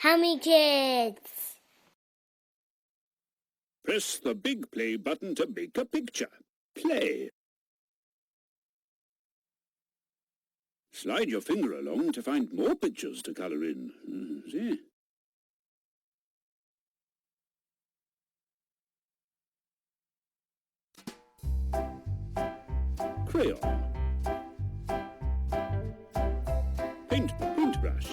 Hammy Kids. Press the big play button to make a picture. Play. Slide your finger along to find more pictures to colour in. See? Crayon. Paintbrush.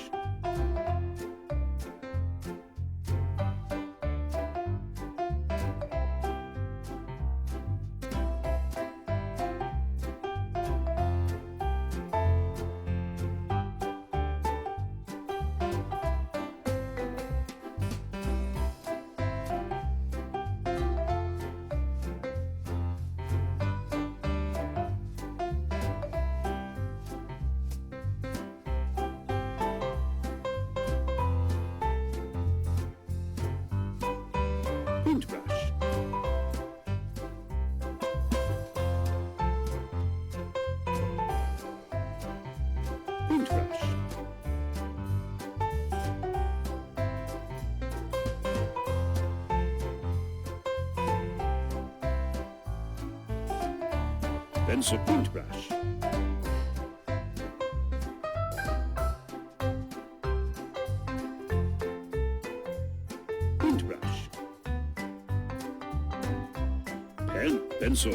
Paintbrush. Paintbrush. Pencil paintbrush. Paintbrush. Pen, pencil.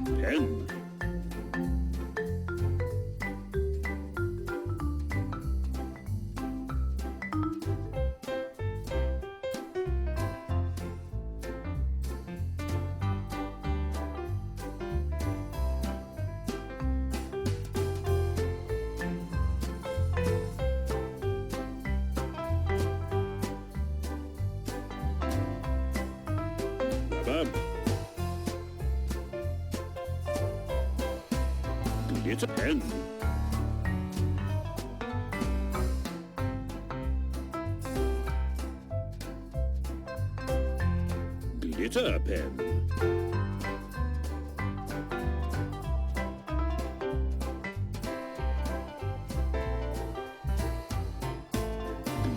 Pen. Rubber. Glitter pen. Glitter pen.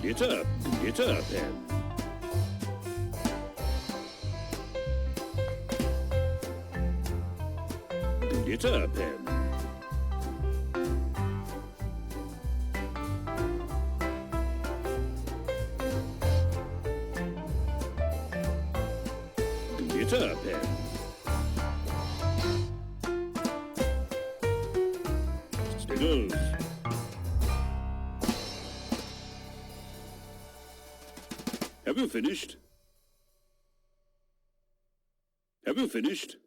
Glitter pen. Glitter pen. Glitter pen. Stickers. Have you finished? Have you finished?